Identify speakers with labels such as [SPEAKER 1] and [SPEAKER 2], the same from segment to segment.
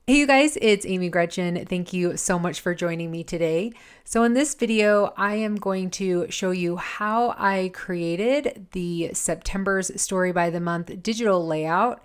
[SPEAKER 1] Hey you guys, it's Amy Gretchen. Thank you so much for joining me today. So in this video, I am going to show you how I created the September's Story by the Month digital layout.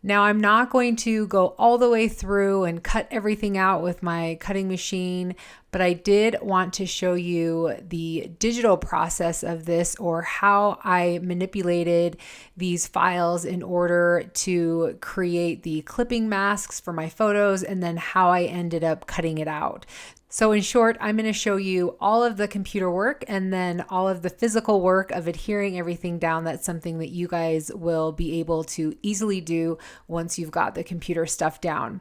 [SPEAKER 1] Now I'm not going to go all the way through and cut everything out with my cutting machine, but I did want to show you the digital process of this, or how I manipulated these files in order to create the clipping masks for my photos, and then how I ended up cutting it out. So in short, I'm going to show you all of the computer work and then all of the physical work of adhering everything down. That's something that you guys will be able to easily do once you've got the computer stuff down.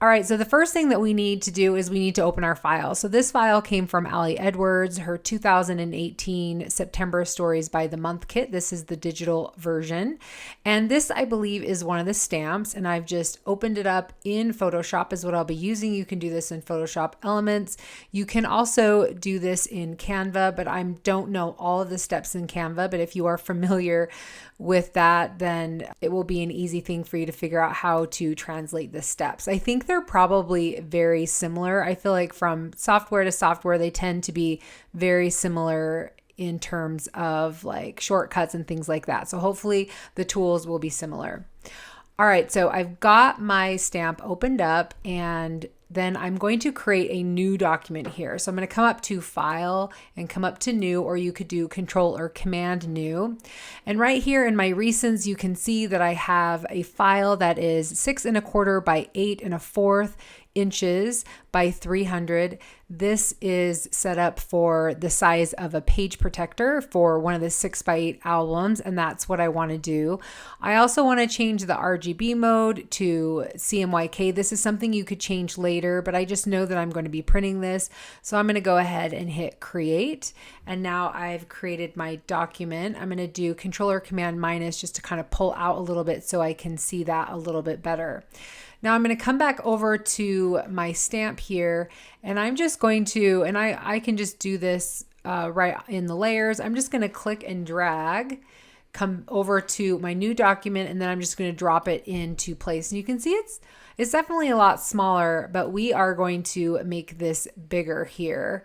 [SPEAKER 1] All right, so the first thing that we need to do is we need to open our file. So this file came from Ali Edwards, her 2018 September Stories by the Month kit. This is the digital version. And this, I believe, is one of the stamps. And I've just opened it up in Photoshop is what I'll be using. You can do this in Photoshop Elements. You can also do this in Canva, but I don't know all of the steps in Canva. But if you are familiar with that, then it will be an easy thing for you to figure out how to translate the steps. I think they're probably very similar. I feel like from software to software, they tend to be very similar in terms of like shortcuts and things like that. So hopefully the tools will be similar. All right, so I've got my stamp opened up, and then I'm going to create a new document here. So I'm going to come up to File and come up to New, or you could do Control or Command New. And right here in my recents, you can see that I have a file that is 6 1/4 by 8 1/4 inches by 300. This is set up for the size of a page protector for one of the 6x8 albums, and that's what I want to do. I also want to change the RGB mode to CMYK. This is something you could change later, but I just know that I'm going to be printing this. So I'm going to go ahead and hit create. And now I've created my document. I'm going to do Control or Command minus just to kind of pull out a little bit so I can see that a little bit better. Now I'm going to come back over to my stamp here, and I'm just going to, and I can just do this right in the layers. I'm just going to click and drag, come over to my new document, and then I'm just going to drop it into place. And you can see it's definitely a lot smaller, but we are going to make this bigger here.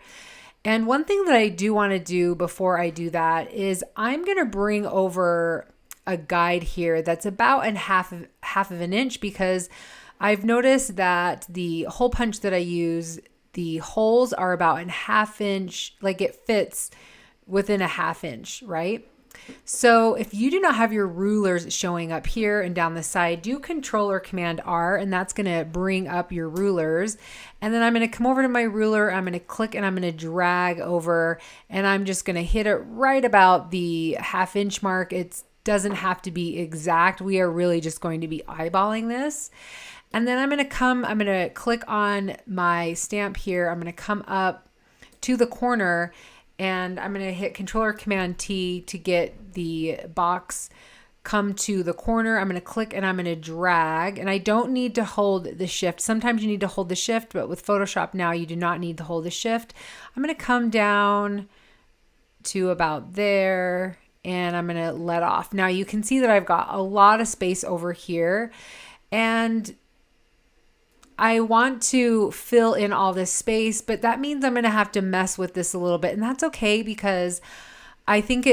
[SPEAKER 1] And one thing that I do want to do before I do that is I'm going to bring over a guide here that's about half of an inch, because I've noticed that the hole punch that I use, the holes are about a 1/2 inch, like it fits within a 1/2 inch, right? So if you do not have your rulers showing up here and down the side, do Control or Command R, and that's going to bring up your rulers. And then I'm going to come over to my ruler, I'm going to click and I'm going to drag over, and I'm just going to hit it right about the 1/2 inch mark. It doesn't have to be exact. We are really just going to be eyeballing this. And then I'm going to click on my stamp here. I'm going to come up to the corner, and I'm going to hit Control or Command T to get the box come to the corner. I'm going to click and I'm going to drag, and I don't need to hold the shift. Sometimes you need to hold the shift, but with Photoshop now you do not need to hold the shift. I'm going to come down to about there, and I'm going to let off. Now you can see that I've got a lot of space over here, and I want to fill in all this space, but that means I'm going to have to mess with this a little bit, and that's okay, because I think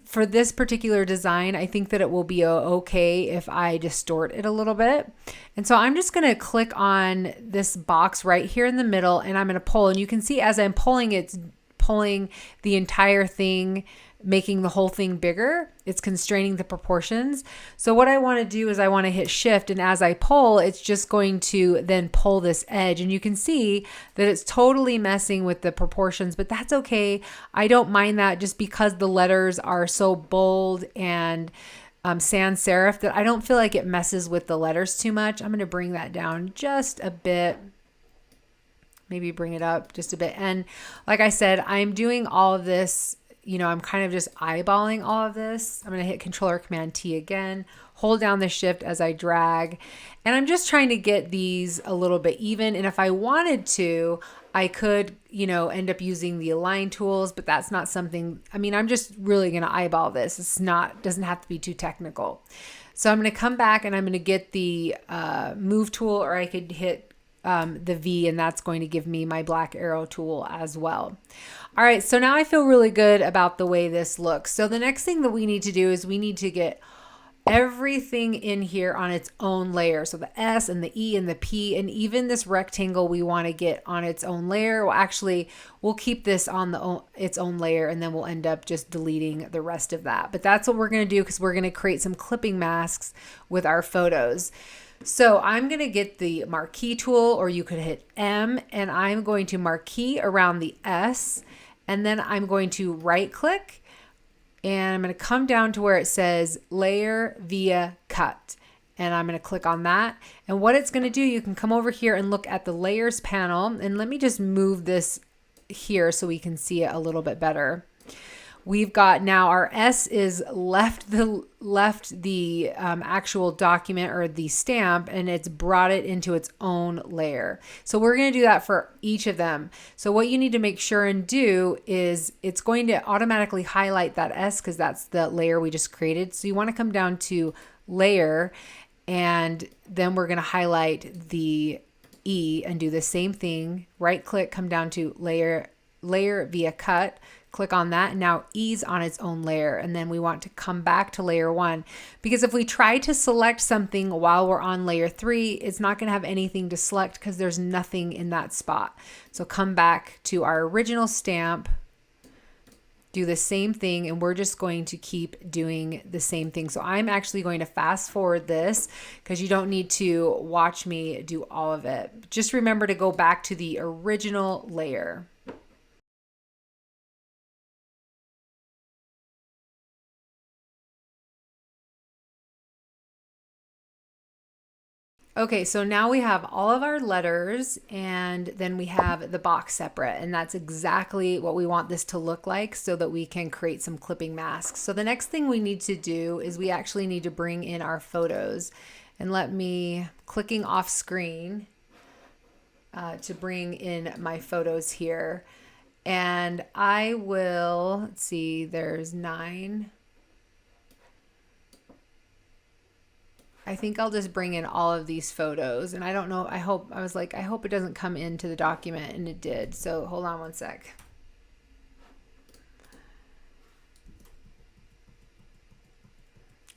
[SPEAKER 1] for this particular design, I think that it will be okay if I distort it a little bit. And so I'm just going to click on this box right here in the middle, and I'm going to pull, and you can see as I'm pulling, it's pulling the entire thing, making the whole thing bigger. It's constraining the proportions. So what I want to do is I want to hit shift, and as I pull, it's just going to then pull this edge, and you can see that it's totally messing with the proportions, but that's okay. I don't mind that, just because the letters are so bold and sans serif that I don't feel like it messes with the letters too much. I'm going to bring that down just a bit. Maybe bring it up just a bit. And like I said, I'm doing all of this, I'm kind of just eyeballing all of this. I'm going to hit Control or Command T again, hold down the shift as I drag, and I'm just trying to get these a little bit even. And if I wanted to, I could, end up using the align tools, but that's not something, I'm just really going to eyeball this. Doesn't have to be too technical. So I'm going to come back and I'm going to get the move tool, or I could hit the V, and that's going to give me my black arrow tool as well. All right, so now I feel really good about the way this looks. So the next thing that we need to do is we need to get everything in here on its own layer. So the S and the E and the P, and even this rectangle we want to get on its own layer. Well, actually, we'll keep this on its own layer, and then we'll end up just deleting the rest of that. But that's what we're going to do, because we're going to create some clipping masks with our photos. So I'm going to get the marquee tool, or you could hit M, and I'm going to marquee around the S, and then I'm going to right click, and I'm going to come down to where it says layer via cut, and I'm going to click on that. And what it's going to do, you can come over here and look at the layers panel, and let me just move this here so we can see it a little bit better. We've got now our S is left the actual document or the stamp, and it's brought it into its own layer. So we're going to do that for each of them. So what you need to make sure and do is it's going to automatically highlight that S, because that's the layer we just created. So you want to come down to layer, and then we're going to highlight the E and do the same thing. Right click, come down to layer via cut. Click on that, and now E's on its own layer, and then we want to come back to layer 1, because if we try to select something while we're on layer 3, it's not going to have anything to select because there's nothing in that spot. So come back to our original stamp, do the same thing, and we're just going to keep doing the same thing. So I'm actually going to fast forward this, because you don't need to watch me do all of it. Just remember to go back to the original layer. Okay, so now we have all of our letters, and then we have the box separate, and that's exactly what we want this to look like so that we can create some clipping masks. So the next thing we need to do is we actually need to bring in our photos, and let me, clicking off screen to bring in my photos here. And I will, let's see, there's 9. I think I'll just bring in all of these photos, and I don't know, I hope it doesn't come into the document, and it did. So hold on one sec.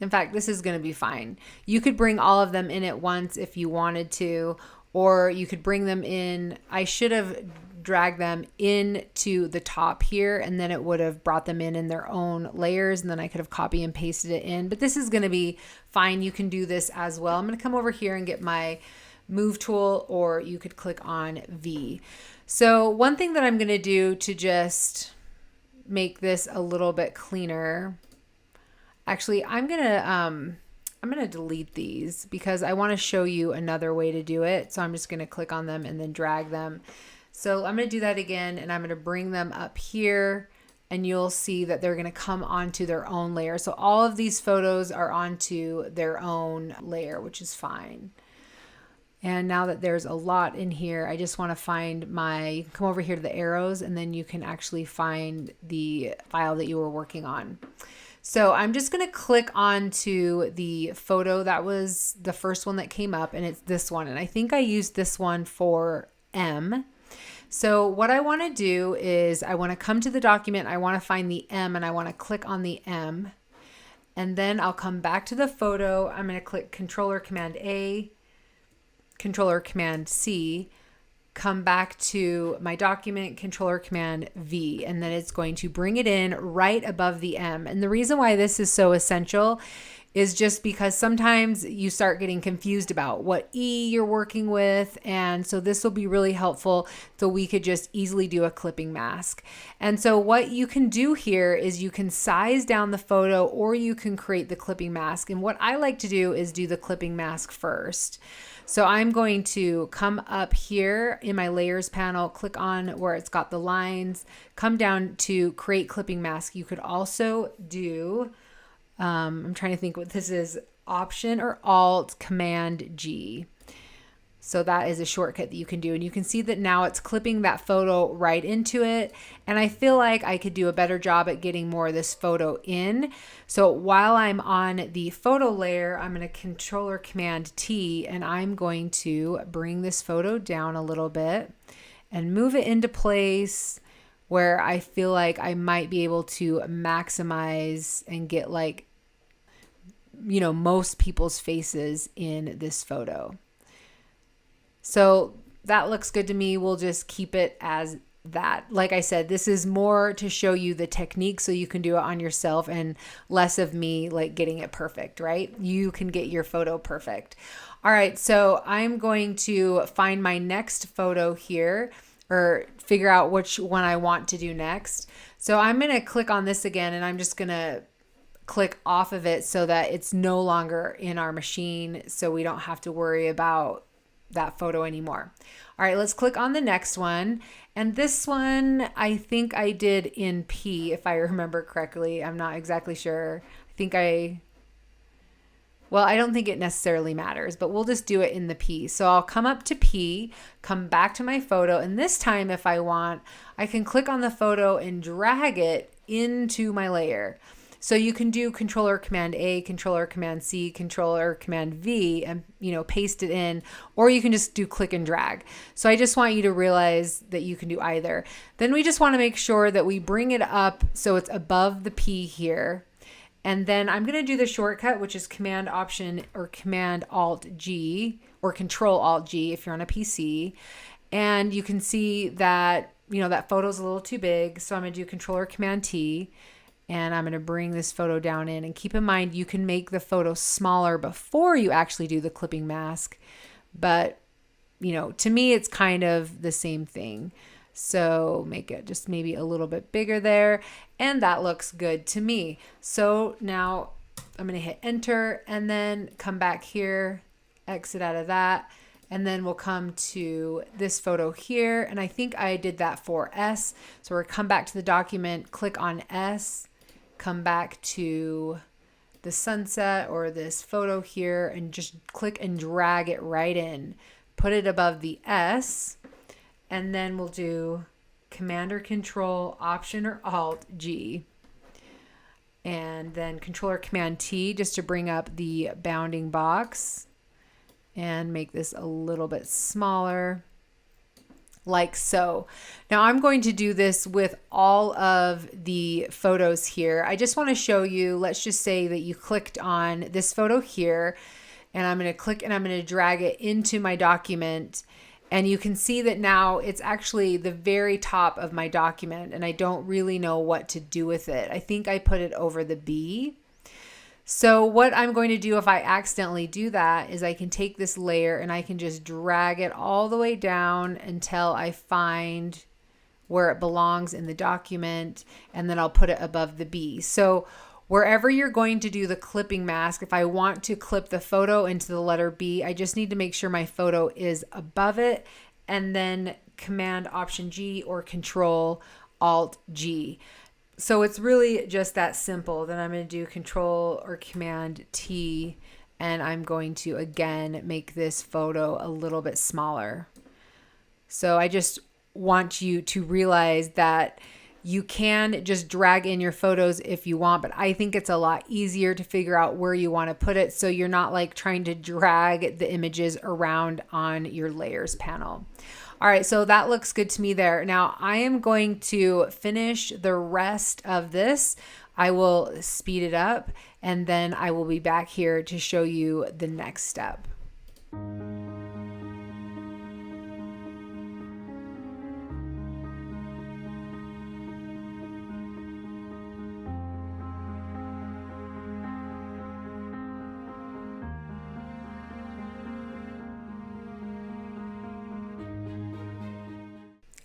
[SPEAKER 1] In fact, this is going to be fine. You could bring all of them in at once if you wanted to, or you could bring them in. I should have dragged them into the top here, and then it would have brought them in their own layers, and then I could have copy and pasted it in. But this is going to be fine. You can do this as well. I'm going to come over here and get my move tool, or you could click on V. So one thing that I'm going to do to just make this a little bit cleaner, actually, I'm going to delete these because I want to show you another way to do it. So I'm just going to click on them and then drag them. So I'm going to do that again, and I'm going to bring them up here, and you'll see that they're going to come onto their own layer. So all of these photos are onto their own layer, which is fine. And now that there's a lot in here, I just want to find you can come over here to the arrows, and then you can actually find the file that you were working on. So I'm just going to click onto the photo that was the first one that came up, and it's this one. And I think I used this one for M. So what I want to do is I want to come to the document, I want to find the M, and I want to click on the M. And then I'll come back to the photo. I'm going to click Controller Command A, Controller Command C, come back to my document, Controller Command V, and then it's going to bring it in right above the M. And the reason why this is so essential is just because sometimes you start getting confused about what E you're working with. And so this will be really helpful, so we could just easily do a clipping mask. And so what you can do here is you can size down the photo, or you can create the clipping mask. And what I like to do is do the clipping mask first. So I'm going to come up here in my layers panel, click on where it's got the lines, come down to create clipping mask. You could also do, I'm trying to think what this is, Option or Alt Command G. So that is a shortcut that you can do. And you can see that now it's clipping that photo right into it. And I feel like I could do a better job at getting more of this photo in. So while I'm on the photo layer, I'm going to Controller Command T, and I'm going to bring this photo down a little bit and move it into place where I feel like I might be able to maximize and get like, most people's faces in this photo. So that looks good to me. We'll just keep it as that. Like I said, this is more to show you the technique so you can do it on yourself and less of me like getting it perfect, right? You can get your photo perfect. All right, so I'm going to find my next photo here, or figure out which one I want to do next. So I'm going to click on this again, and I'm just going to click off of it so that it's no longer in our machine, so we don't have to worry about that photo anymore. All right, let's click on the next one. And this one, I think I did in P, if I remember correctly. I'm not exactly sure. I don't think it necessarily matters, but we'll just do it in the P. So I'll come up to P, come back to my photo, and this time if I want, I can click on the photo and drag it into my layer. So you can do Controller Command A, Controller Command C, Controller Command V, and paste it in, or you can just do click and drag. So I just want you to realize that you can do either. Then we just want to make sure that we bring it up so it's above the P here. And then I'm going to do the shortcut, which is Command Option or Command Alt G, or Control Alt G if you're on a PC. And you can see that, that photo's a little too big. So I'm going to do Controller Command T. And I'm going to bring this photo down in, and keep in mind you can make the photo smaller before you actually do the clipping mask. But, to me, it's kind of the same thing. So make it just maybe a little bit bigger there. And that looks good to me. So now I'm going to hit enter and then come back here, exit out of that. And then we'll come to this photo here. And I think I did that for S. So we're come back to the document, click on S. Come back to the sunset or this photo here and just click and drag it right in. Put it above the S, and then we'll do Command or Control, Option or Alt G, and then Control or Command T just to bring up the bounding box and make this a little bit smaller. Like so. Now I'm going to do this with all of the photos here. I just want to show you, let's just say that you clicked on this photo here, and I'm going to click and I'm going to drag it into my document. And you can see that now it's actually the very top of my document, and I don't really know what to do with it. I think I put it over the B. So what I'm going to do if I accidentally do that is I can take this layer and I can just drag it all the way down until I find where it belongs in the document, and then I'll put it above the B. So wherever you're going to do the clipping mask, if I want to clip the photo into the letter B, I just need to make sure my photo is above it, and then Command Option G or Control Alt G. So it's really just that simple. Then I'm going to do Control or Command T, and I'm going to again make this photo a little bit smaller. So I just want you to realize that you can just drag in your photos if you want, but I think it's a lot easier to figure out where you want to put it, so you're not like trying to drag the images around on your layers panel. All right, so that looks good to me there. Now I am going to finish the rest of this. I will speed it up, and then I will be back here to show you the next step.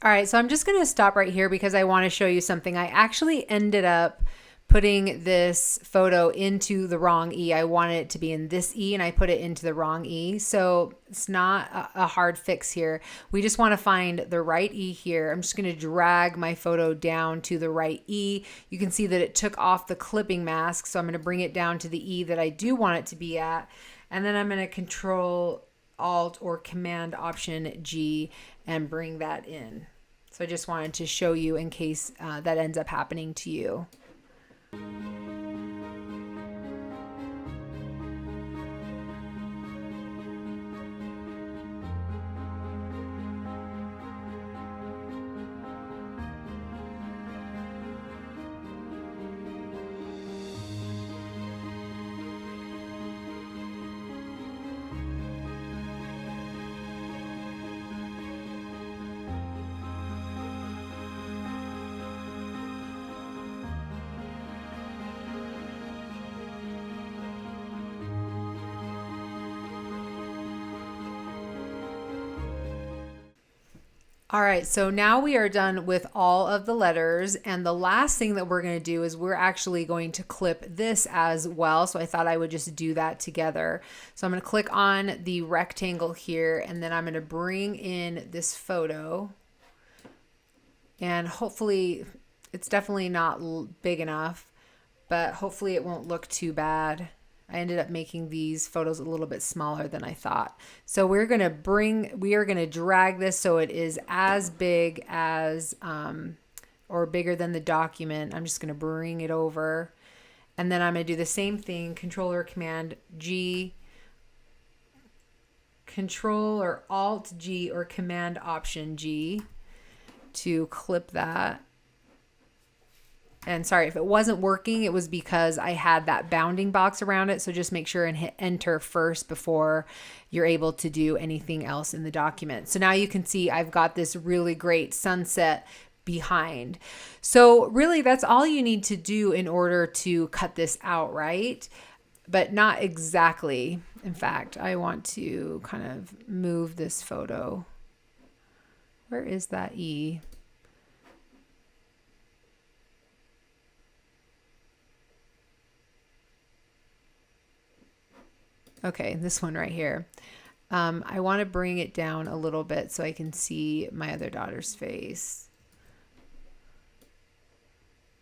[SPEAKER 1] All right, so I'm just going to stop right here because I want to show you something. I actually ended up putting this photo into the wrong E. I wanted it to be in this E, and I put it into the wrong E. So it's not a hard fix here. We just want to find the right E here. I'm just going to drag my photo down to the right E. You can see that it took off the clipping mask, so I'm going to bring it down to the E that I do want it to be at. And then I'm going to Control Alt or Command Option G and bring that in. So I just wanted to show you in case that ends up happening to you. All right, so now we are done with all of the letters, and the last thing that we're going to do is we're actually going to clip this as well. So I thought I would just do that together. So I'm going to click on the rectangle here, and then I'm going to bring in this photo, and hopefully it's definitely not big enough, but hopefully it won't look too bad. I ended up making these photos a little bit smaller than I thought. So we are going to drag this so it is as big as, or bigger than the document. I'm just going to bring it over. And then I'm going to do the same thing, Control or Command G, Control or Alt G or Command Option G to clip that. And sorry, if it wasn't working, it was because I had that bounding box around it. So just make sure and hit enter first before you're able to do anything else in the document. So now you can see I've got this really great sunset behind. So really that's all you need to do in order to cut this out, right? But not exactly. In fact, I want to kind of move this photo. Where is that E? Okay, this one right here. I want to bring it down a little bit so I can see my other daughter's face.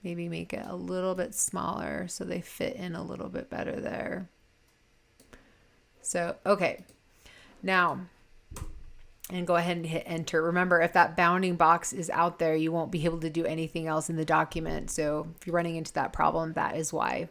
[SPEAKER 1] Maybe make it a little bit smaller so they fit in a little bit better there. So, okay. Now, and go ahead and hit enter. Remember, if that bounding box is out there, you won't be able to do anything else in the document. So if you're running into that problem, that is why.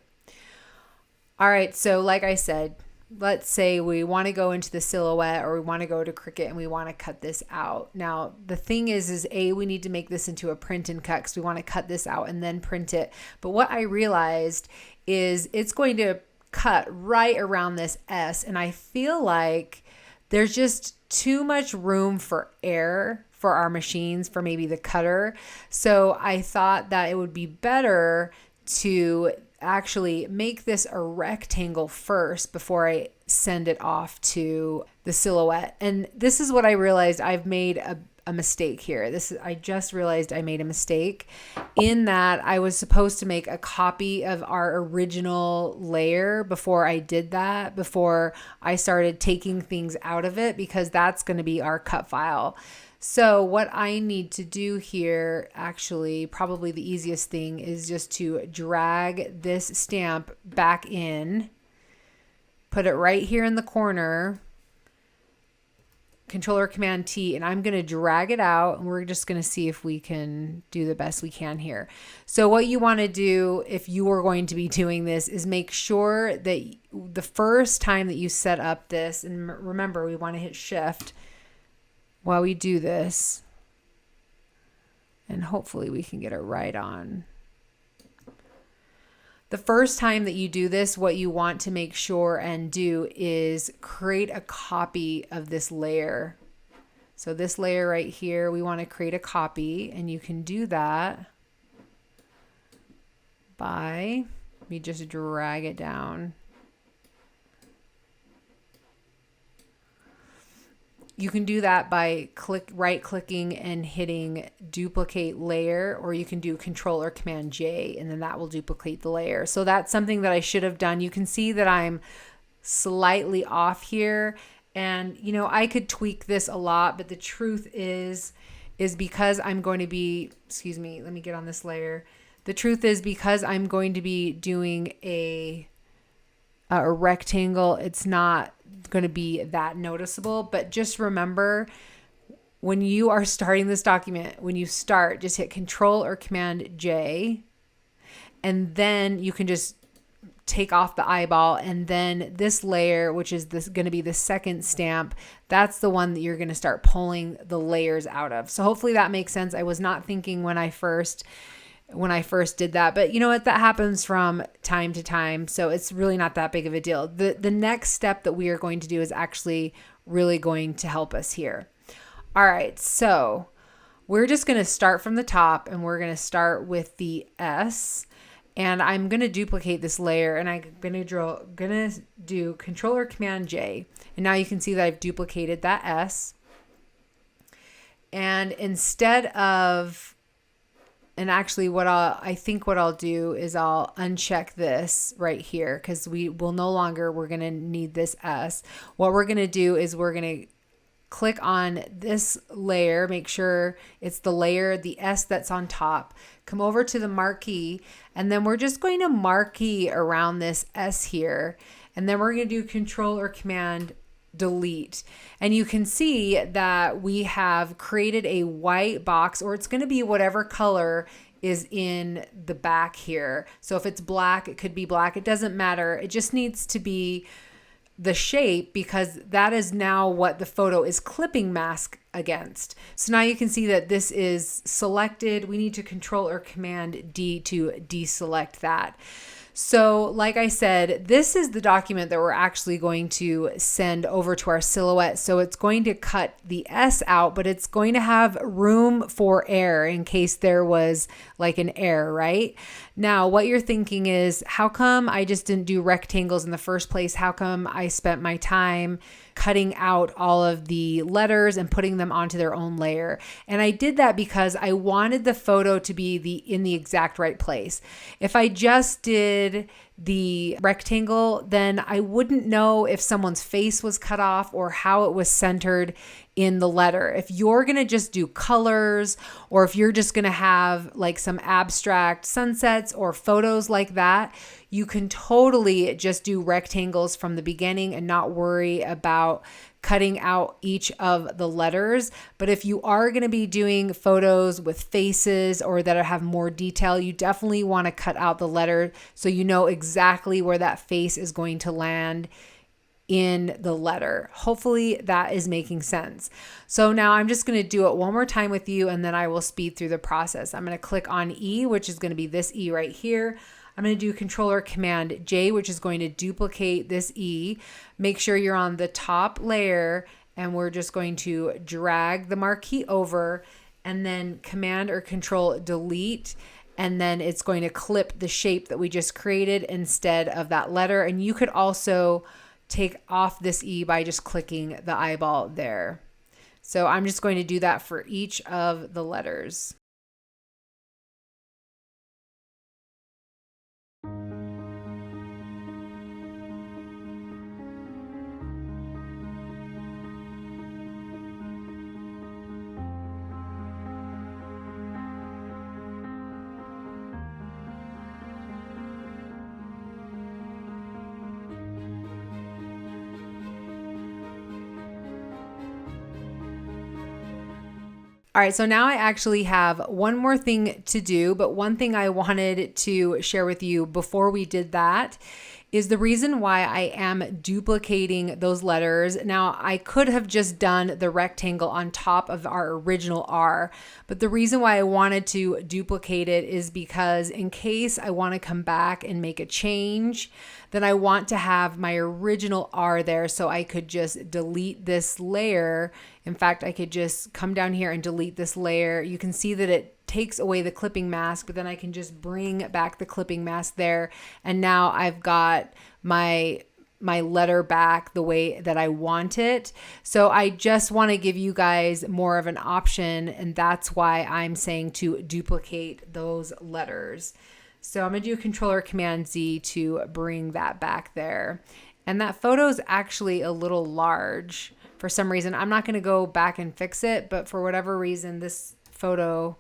[SPEAKER 1] All right, so like I said, let's say we want to go into the silhouette or we want to go to Cricut and we want to cut this out. Now, the thing is we need to make this into a print and cut because we want to cut this out and then print it. But what I realized is it's going to cut right around this S, and I feel like there's just too much room for air for our machines, for maybe the cutter. So I thought that it would be better to actually make this a rectangle first before I send it off to the silhouette. And this is what I realized. I've made a mistake here. I just realized I made a mistake in that I was supposed to make a copy of our original layer before I did that, before I started taking things out of it, because that's going to be our cut file. So what I need to do here, actually, probably the easiest thing is just to drag this stamp back in, put it right here in the corner, Control or Command T, and I'm going to drag it out, and we're just going to see if we can do the best we can here. So what you want to do if you are going to be doing this is make sure that the first time that you set up this, and remember, we want to hit Shift while we do this, and hopefully we can get it right on. The first time that you do this, what you want to make sure and do is create a copy of this layer. So this layer right here, we want to create a copy, and you can do that by, let me just drag it down. You can do that by right-clicking and hitting duplicate layer, or you can do Control or Command J, and then that will duplicate the layer. So that's something that I should have done. You can see that I'm slightly off here, and you know, I could tweak this a lot, but the truth is because I'm going to be, excuse me, let me get on this layer. The truth is because I'm going to be doing a a rectangle, it's not going to be that noticeable. But just remember, when you are starting this document, when you start, just hit Control or Command J, and then you can just take off the eyeball, and then this layer, which is this going to be the second stamp, that's the one that you're going to start pulling the layers out of. So hopefully that makes sense. I was not thinking when I first did that, but you know what, that happens from time to time, so it's really not that big of a deal. The next step that we are going to do is actually really going to help us here. All right, so we're just going to start from the top, and we're going to start with the S. And I'm going to duplicate this layer, and I'm going to do Control or Command J. And now you can see that I've duplicated that S. And instead of, and actually I think what I'll do is I'll uncheck this right here, because we're going to need this S. What we're going to do is we're going to click on this layer, make sure it's the layer, the S that's on top, come over to the marquee, and then we're just going to marquee around this S here, and then we're going to do Control or Command Delete. And you can see that we have created a white box, or it's going to be whatever color is in the back here. So if it's black, it could be black. It doesn't matter. It just needs to be the shape, because that is now what the photo is clipping mask against. So now you can see that this is selected. We need to Control or Command D to deselect that. So like I said, this is the document that we're actually going to send over to our silhouette. So it's going to cut the S out, but it's going to have room for error in case there was like an error, right? Now, what you're thinking is, how come I just didn't do rectangles in the first place? How come I spent my time cutting out all of the letters and putting them onto their own layer? And I did that because I wanted the photo to be in the exact right place. If I just did the rectangle, then I wouldn't know if someone's face was cut off or how it was centered in the letter. If you're going to just do colors, or if you're just going to have like some abstract sunsets or photos like that, you can totally just do rectangles from the beginning and not worry about cutting out each of the letters. But if you are going to be doing photos with faces or that have more detail, you definitely want to cut out the letter so you know exactly where that face is going to land in the letter. Hopefully that is making sense. So now I'm just going to do it one more time with you, and then I will speed through the process. I'm going to click on E, which is going to be this E right here. I'm going to do Control or Command J, which is going to duplicate this E. Make sure you're on the top layer, and we're just going to drag the marquee over, and then Command or Control Delete, and then it's going to clip the shape that we just created instead of that letter. And you could also take off this E by just clicking the eyeball there. So I'm just going to do that for each of the letters. All right, so now I actually have one more thing to do, but one thing I wanted to share with you before we did that is the reason why I am duplicating those letters. Now, I could have just done the rectangle on top of our original R, but the reason why I wanted to duplicate it is because in case I want to come back and make a change, then I want to have my original R there so I could just delete this layer. In fact, I could just come down here and delete this layer. You can see that it takes away the clipping mask, but then I can just bring back the clipping mask there. And now I've got my letter back the way that I want it. So I just want to give you guys more of an option, and that's why I'm saying to duplicate those letters. So I'm going to do Control or Command Z to bring that back there. And that photo is actually a little large for some reason. I'm not going to go back and fix it, but for whatever reason, this photo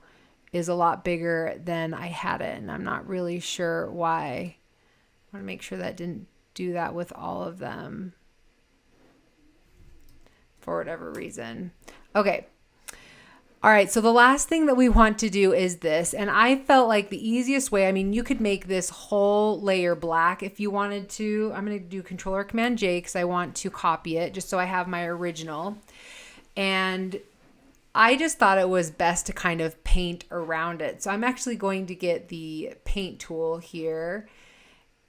[SPEAKER 1] is a lot bigger than I had it, and I'm not really sure why. I want to make sure that didn't do that with all of them for whatever reason. Okay. All right, so the last thing that we want to do is this, and I felt like the easiest way, I mean, you could make this whole layer black if you wanted to. I'm going to do Control-Command-J because I want to copy it just so I have my original. And I just thought it was best to kind of paint around it. So I'm actually going to get the paint tool here,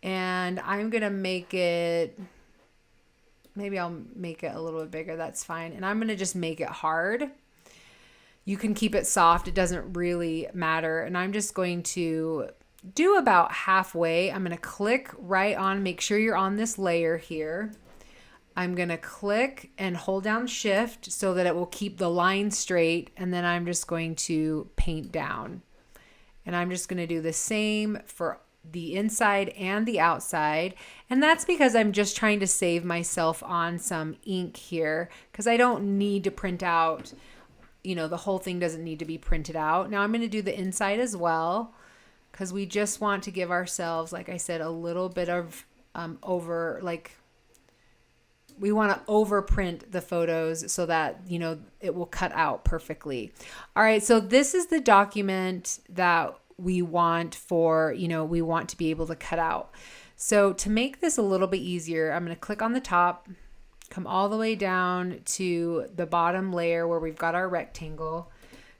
[SPEAKER 1] and I'm going to make it, maybe I'll make it a little bit bigger, that's fine. And I'm going to just make it hard. You can keep it soft, it doesn't really matter. And I'm just going to do about halfway. I'm going to click right on, make sure you're on this layer here. I'm going to click and hold down Shift so that it will keep the line straight. And then I'm just going to paint down. And I'm just going to do the same for the inside and the outside. And that's because I'm just trying to save myself on some ink here because I don't need to print out, you know, the whole thing doesn't need to be printed out. Now I'm going to do the inside as well because we just want to give ourselves, like I said, a little bit of we want to overprint the photos so that, you know, it will cut out perfectly. All right, so this is the document that we want for, you know, we want to be able to cut out. So to make this a little bit easier, I'm going to click on the top, come all the way down to the bottom layer where we've got our rectangle.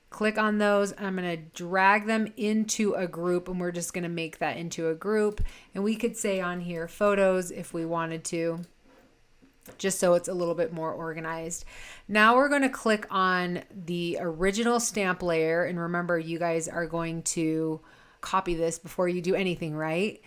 [SPEAKER 1] Click on those. I'm going to drag them into a group, and we're just going to make that into a group. And we could say on here photos if we wanted to, just so it's a little bit more organized. Now we're going to click on the original stamp layer. And remember, you guys are going to copy this before you do anything, right?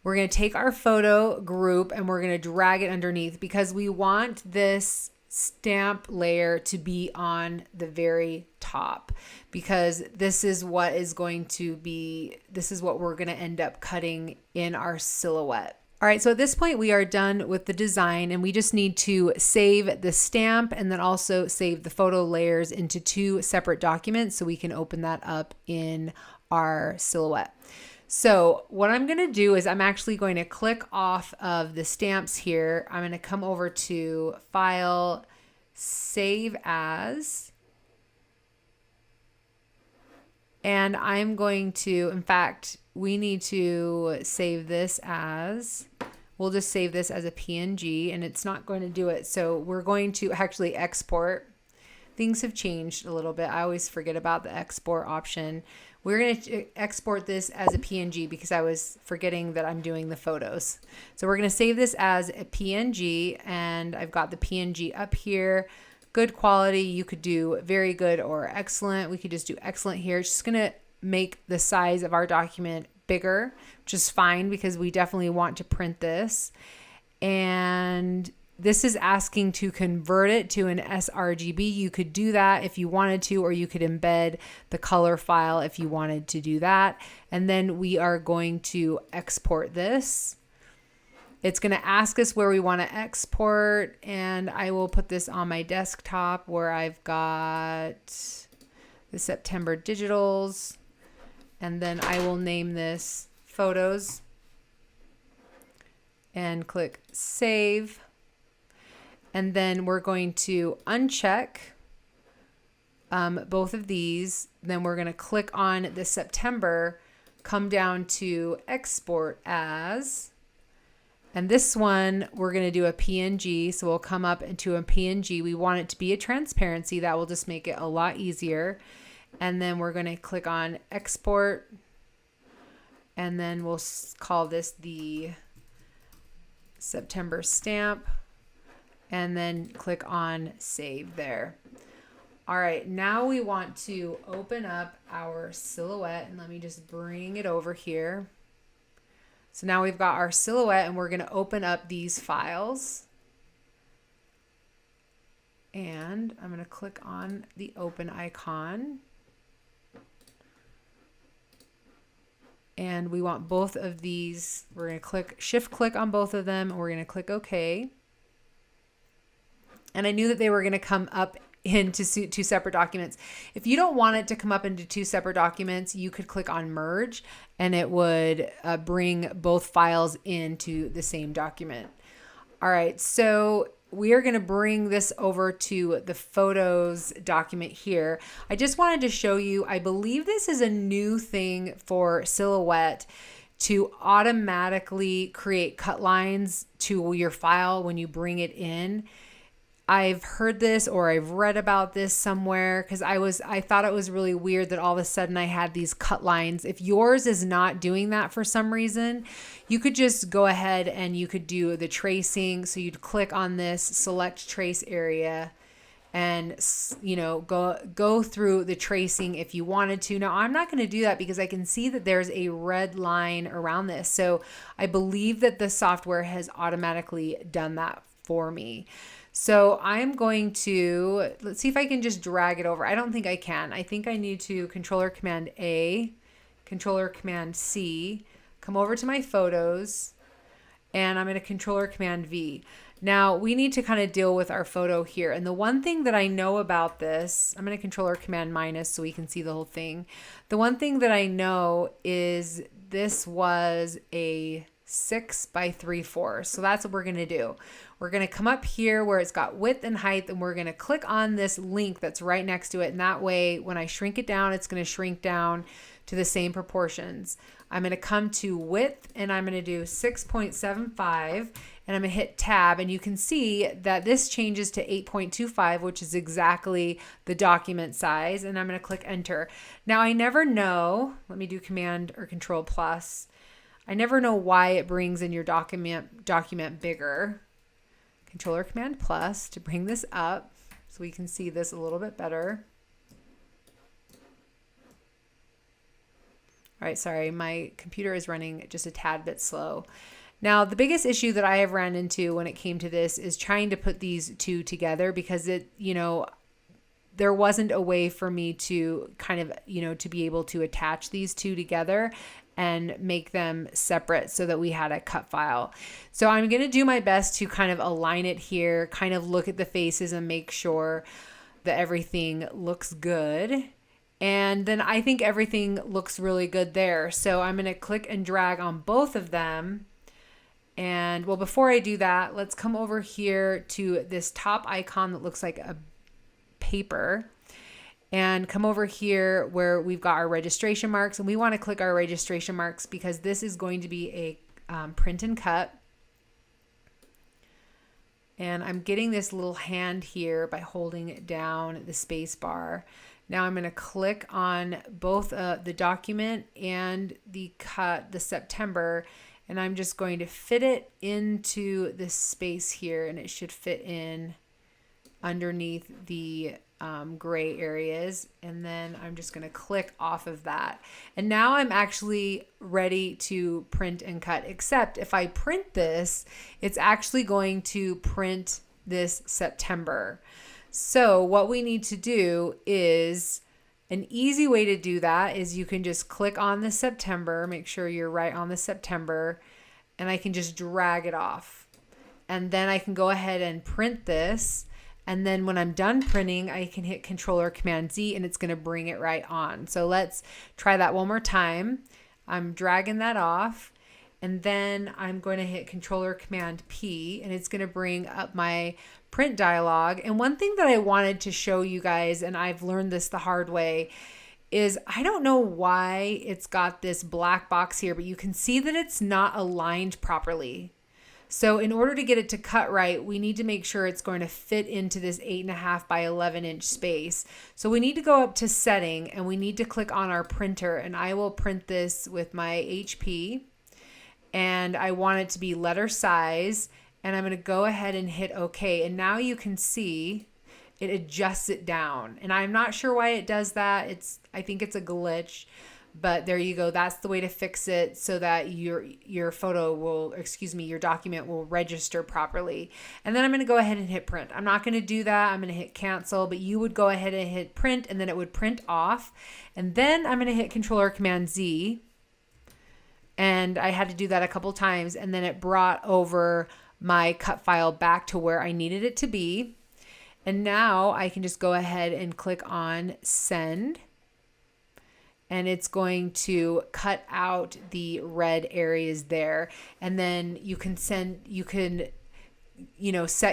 [SPEAKER 1] We're going to take our photo group and we're going to drag it underneath because we want this stamp layer to be on the very top because this is what is going to be, this is what we're going to end up cutting in our silhouette. All right, so at this point we are done with the design and we just need to save the stamp and then also save the photo layers into two separate documents so we can open that up in our silhouette. So what I'm going to do is I'm actually going to click off of the stamps here. I'm going to come over to File, Save As. And I'm going to, in fact, we need to save this as, we'll just save this as a PNG and it's not going to do it. So we're going to actually export. Things have changed a little bit. I always forget about the export option. We're going to export this as a PNG because I was forgetting that I'm doing the photos. So we're going to save this as a PNG and I've got the PNG up here. Good quality. You could do very good or excellent. We could just do excellent here. It's just going to make the size of our document bigger, which is fine because we definitely want to print this. And this is asking to convert it to an sRGB. You could do that if you wanted to, or you could embed the color file if you wanted to do that. And then we are going to export this. It's going to ask us where we want to export, and I will put this on my desktop where I've got the September digitals, and then I will name this photos and click save. And then we're going to uncheck both of these. Then we're going to click on the September, come down to export as. And this one, we're going to do a PNG. So we'll come up into a PNG. We want it to be a transparency. That will just make it a lot easier. And then we're going to click on export. And then we'll call this the September stamp. And then click on save there. All right, now we want to open up our silhouette, and let me just bring it over here. So now we've got our silhouette and we're going to open up these files. And I'm going to click on the open icon. And we want both of these. We're going to shift click on both of them and we're going to click OK. And I knew that they were going to come up into two separate documents. If you don't want it to come up into two separate documents, you could click on merge and it would bring both files into the same document. All right, so we are going to bring this over to the photos document here. I just wanted to show you, I believe this is a new thing for Silhouette, to automatically create cut lines to your file when you bring it in. I've heard this, or I've read about this somewhere, because I thought it was really weird that all of a sudden I had these cut lines. If yours is not doing that for some reason, you could just go ahead and you could do the tracing. So you'd click on this, select trace area, and go through the tracing if you wanted to. Now I'm not going to do that because I can see that there's a red line around this. So I believe that the software has automatically done that for me. So I'm going to, let's see if I can just drag it over. I don't think I can. I think I need to Controller Command A, Controller Command C, come over to my photos, and I'm going to Controller Command V. Now we need to kind of deal with our photo here. And the one thing that I know about this, I'm going to Controller Command minus so we can see the whole thing. The one thing that I know is this was a 6x3/4. So that's what we're going to do. We're going to come up here where it's got width and height, and we're going to click on this link that's right next to it. And that way, when I shrink it down, it's going to shrink down to the same proportions. I'm going to come to width, and I'm going to do 6.75, and I'm going to hit tab, and you can see that this changes to 8.25, which is exactly the document size, and I'm going to click enter. Now I never know, let me do Command or Control plus. I never know why it brings in your document bigger. Controller Command plus to bring this up so we can see this a little bit better. All right, sorry, my computer is running just a tad bit slow. Now, the biggest issue that I have ran into when it came to this is trying to put these two together, because there wasn't a way for me to kind of, to be able to attach these two together and make them separate so that we had a cut file. So I'm going to do my best to kind of align it here, kind of look at the faces and make sure that everything looks good. And then I think everything looks really good there. So I'm going to click and drag on both of them. And well, before I do that, let's come over here to this top icon that looks like a paper, and come over here where we've got our registration marks, and we want to click our registration marks because this is going to be a print and cut. And I'm getting this little hand here by holding down the space bar. Now I'm going to click on both the document and the cut, the September, and I'm just going to fit it into this space here, and it should fit in underneath the gray areas. And then I'm just going to click off of that. And now I'm actually ready to print and cut, except if I print this, it's actually going to print this September. So what we need to do is, an easy way to do that is you can just click on the September, make sure you're right on the September, and I can just drag it off. And then I can go ahead and print this. And then when I'm done printing, I can hit Controller Command Z and it's going to bring it right on. So let's try that one more time. I'm dragging that off, and then I'm going to hit Controller Command P, and it's going to bring up my print dialog. And one thing that I wanted to show you guys, and I've learned this the hard way, is I don't know why it's got this black box here, but you can see that it's not aligned properly. So in order to get it to cut right, we need to make sure it's going to fit into this 8.5 by 11 inch space. So we need to go up to setting, and we need to click on our printer, and I will print this with my HP, and I want it to be letter size, and I'm going to go ahead and hit OK. And now you can see it adjusts it down, and I'm not sure why it does that. I think it's a glitch. But there you go. That's the way to fix it so that your document will register properly. And then I'm going to go ahead and hit print. I'm not going to do that. I'm going to hit cancel, but you would go ahead and hit print, and then it would print off. And then I'm going to hit Controller Command Z. And I had to do that a couple times, and then it brought over my cut file back to where I needed it to be. And now I can just go ahead and click on send. And it's going to cut out the red areas there. And then you can set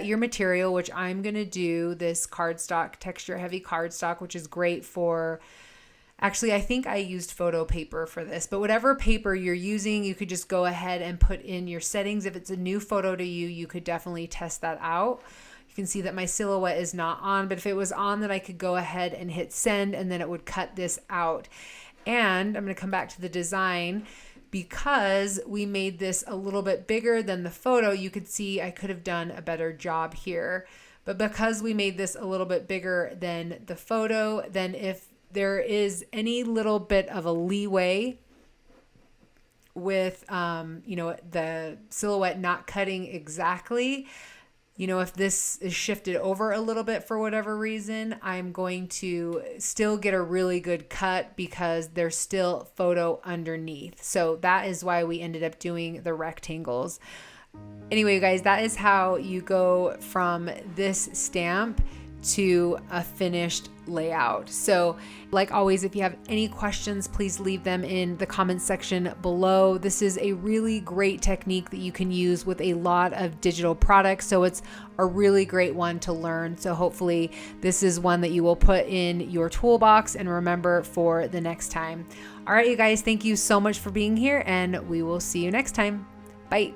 [SPEAKER 1] your material, which I'm going to do this cardstock, texture heavy cardstock, which is great for, actually, I think I used photo paper for this, but whatever paper you're using, you could just go ahead and put in your settings. If it's a new photo to you, you could definitely test that out. You can see that my silhouette is not on, but if it was on, then I could go ahead and hit send, and then it would cut this out. And I'm going to come back to the design. Because we made this a little bit bigger than the photo, you could see I could have done a better job here. But because we made this a little bit bigger than the photo, then if there is any little bit of a leeway with, the silhouette not cutting exactly, if this is shifted over a little bit for whatever reason, I'm going to still get a really good cut because there's still photo underneath. So that is why we ended up doing the rectangles. Anyway, you guys, that is how you go from this stamp to a finished layout. So like always, if you have any questions, please leave them in the comments section below. This is a really great technique that you can use with a lot of digital products. So it's a really great one to learn. So hopefully this is one that you will put in your toolbox and remember for the next time. All right, you guys, thank you so much for being here, and we will see you next time. Bye.